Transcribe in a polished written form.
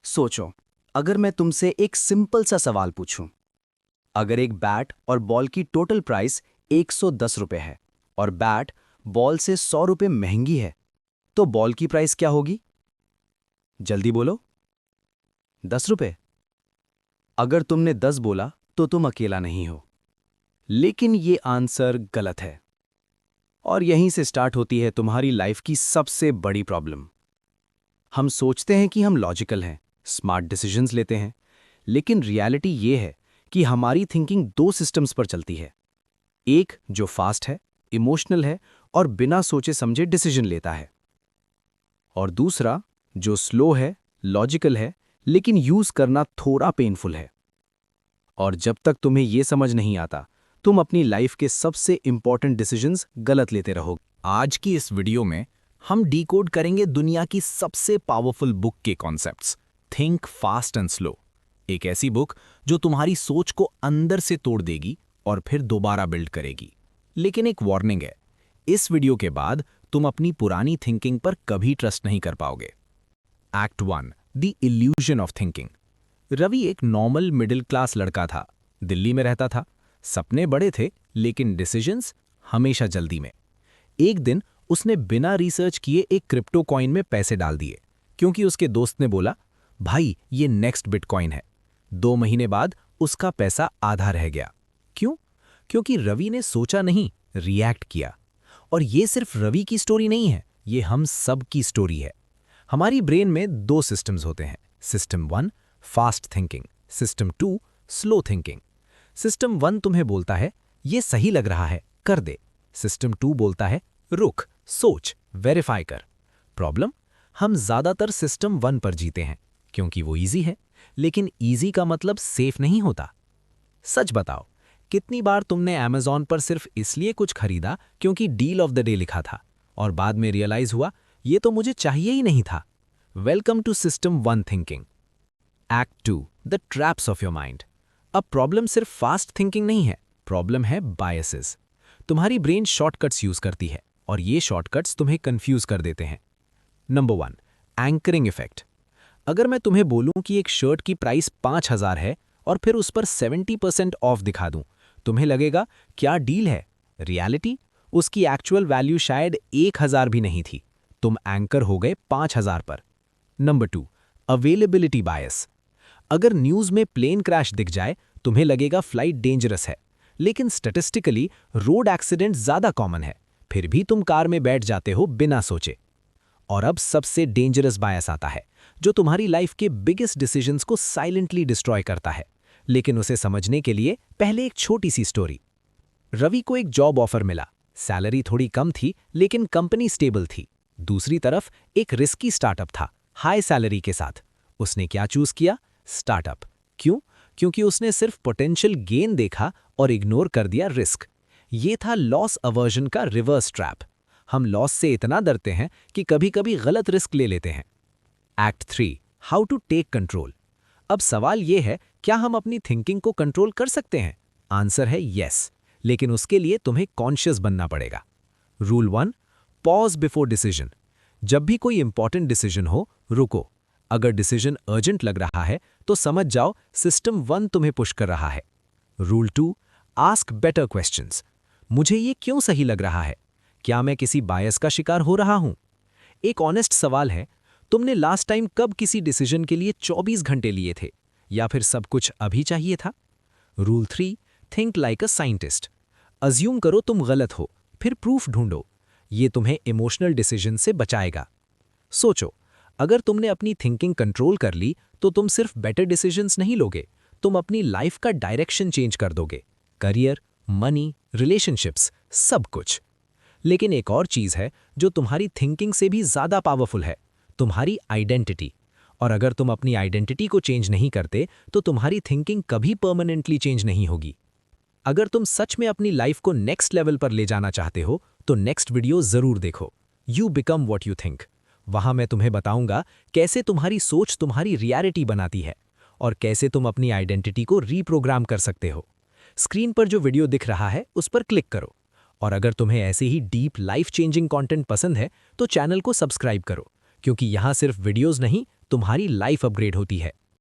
सोचो, अगर मैं तुमसे एक सिंपल सा सवाल पूछूं, अगर एक बैट और बॉल की टोटल प्राइस 110 रुपए है और बैट बॉल से 100 रुपए महंगी है, तो बॉल की प्राइस क्या होगी? जल्दी बोलो। 10 रुपए। अगर तुमने 10 बोला तो तुम अकेला नहीं हो, लेकिन ये आंसर गलत है। और यहीं से स्टार्ट होती है तुम्हारी लाइफ की सबसे बड़ी प्रॉब्लम। हम सोचते हैं कि हम लॉजिकल हैं, स्मार्ट डिसीजंस लेते हैं, लेकिन रियलिटी ये है कि हमारी थिंकिंग दो सिस्टम्स पर चलती है। एक जो फास्ट है, इमोशनल है और बिना सोचे समझे डिसीजन लेता है, और दूसरा जो स्लो है, लॉजिकल है, लेकिन यूज करना थोड़ा पेनफुल है। और जब तक तुम्हें यह समझ नहीं आता, तुम अपनी लाइफ के सबसे इंपॉर्टेंट डिसीजंस गलत लेते रहोगे। आज की इस वीडियो में हम डीकोड करेंगे दुनिया की सबसे पावरफुल बुक के concepts, think fast and slow. एक ऐसी बुक जो तुम्हारी सोच को अंदर से तोड़ देगी और फिर दोबारा बिल्ड करेगी। लेकिन एक वार्निंग है, इस वीडियो के बाद तुम अपनी पुरानी थिंकिंग पर कभी ट्रस्ट नहीं कर पाओगे। Act 1, the illusion of thinking. Ravi एक नॉर्मल मिडिल क्लास लड़का था, दिल्ली में रहता था। सपने बड़े थे, लेकिन डिसीजंस हमेशा जल्दी में। एक दिन उसने बिना रिसर्च किए एक क्रिप्टो कॉइन में पैसे डाल दिए, क्योंकि उसके दोस्त ने बोला, भाई ये नेक्स्ट बिटकॉइन है। 2 महीने बाद उसका पैसा आधा रह गया। क्यों? क्योंकि रवि ने सोचा नहीं, रिएक्ट किया। और ये सिर्फ रवि की स्टोरी नहीं है, ये हम सब की स्टोरी है। हमारी ब्रेन में 2 सिस्टम्स होते हैं। System 1 fast thinking, system 2 slow thinking. System 1 तुम्हें बोलता है ये सही लग रहा है, कर दे। सिस्टम 2 बोलता है रुक, सोच, वेरीफाई कर। प्रॉब्लम, हम ज्यादातर सिस्टम 1 पर जीते हैं क्योंकि वो इजी है, लेकिन इजी का मतलब सेफ नहीं होता। सच बताओ, कितनी बार तुमने अमेज़न पर सिर्फ इसलिए कुछ खरीदा क्योंकि डील ऑफ द डे लिखा था, और बाद में रियलाइज हुआ ये तो मुझे चाहिए ही नहीं था। Welcome to system 1 thinking. Act 2, the traps of your mind. अब प्रॉब्लम सिर्फ फास्ट थिंकिंग नहीं है, प्रॉब्लम है बायसेस। तुम्हारी ब्रेन शॉर्टकट्स यूज करती है, और ये शॉर्टकट्स तुम्हें कंफ्यूज कर देते हैं। Number 1, anchoring effect. अगर मैं तुम्हें बोलूं कि एक शर्ट की प्राइस 5000 है और फिर उस पर 70% ऑफ दिखा दूं, तुम्हें लगेगा क्या डील है। रियलिटी, उसकी एक्चुअल वैल्यू शायद 1000 भी नहीं थी। तुम एंकर हो गए 5000 पर। नंबर 2, अवेलेबिलिटी बायस। अगर न्यूज में प्लेन क्रैश दिख जाए, तुम्हें लगेगा फ्लाइट डेंजरस है, लेकिन स्टैटिस्टिकली रोड एक्सीडेंट ज्यादा कॉमन है, फिर भी तुम कार में बैठ जाते हो बिना सोचे। और अब सबसे डेंजरस बायस आता है, जो तुम्हारी लाइफ के बिगेस्ट डिसीजंस को साइलेंटली डिस्ट्रॉय करता है। लेकिन उसे समझने के लिए पहले एक छोटी सी स्टोरी। रवि को एक जॉब ऑफर मिला, सैलरी थोड़ी कम थी लेकिन कंपनी स्टेबल थी। दूसरी तरफ एक रिस्की स्टार्टअप था, हाई सैलरी के साथ। उसने क्या चूज किया? स्टार्टअप। क्यों? क्योंकि उसने सिर्फ पोटेंशियल गेन देखा और इग्नोर कर दिया रिस्क। ये था लॉस अवर्जन का रिवर्स ट्रैप। हम लॉस से इतना डरते हैं कि कभी-कभी गलत रिस्क ले लेते हैं। Act 3, how to take control. अब सवाल यह है, क्या हम अपनी थिंकिंग को कंट्रोल कर सकते हैं? आंसर है यस, लेकिन उसके लिए तुम्हें कॉन्शियस बनना पड़ेगा। Rule 1, pause before decision. जब भी कोई इंपॉर्टेंट डिसीजन हो, रुको। अगर डिसीजन अर्जेंट लग रहा है तो समझ जाओ सिस्टम 1 तुम्हें पुश कर रहा है। Rule 2, ask better questions. मुझे ये क्यों सही लग रहा है? क्या मैं किसी बायस का शिकार हो रहा हूं? एक ऑनेस्ट सवाल है, तुमने लास्ट टाइम कब किसी डिसीजन के लिए 24 घंटे लिए थे, या फिर सब कुछ अभी चाहिए था? Rule 3, think like a scientist. Assume करो तुम गलत हो, फिर प्रूफ ढूंढो। ये तुम्हें इमोशनल डिसीजन से बचाएगा। सोचो, अगर तुमने अपनी थिंकिंग कंट्रोल कर ली तो तुम सिर्फ बेटर डिसीजंस नहीं लोगे, तुम अपनी लाइफ का डायरेक्शन चेंज कर दोगे। करियर, मनी, रिलेशनशिप्स, सब कुछ। लेकिन एक और चीज है जो तुम्हारी थिंकिंग से भी ज्यादा पावरफुल है, तुम्हारी आइडेंटिटी। और अगर तुम अपनी आइडेंटिटी को चेंज नहीं करते तो तुम्हारी थिंकिंग कभी परमानेंटली चेंज नहीं होगी। अगर तुम सच में अपनी लाइफ को नेक्स्ट लेवल पर ले जाना चाहते हो तो नेक्स्ट वीडियो जरूर देखो, you become what you think. वहां मैं तुम्हें बताऊंगा कैसे तुम्हारी सोच तुम्हारी रियलिटी बनाती है और कैसे तुम अपनी आइडेंटिटी को रीप्रोग्राम कर सकते हो। स्क्रीन पर जो वीडियो दिख रहा है उस पर क्लिक करो। और अगर तुम्हें ऐसे ही डीप लाइफ चेंजिंग कंटेंट पसंद है तो चैनल को सब्सक्राइब करो, क्योंकि यहां सिर्फ वीडियोस नहीं तुम्हारी लाइफ अपग्रेड होती है।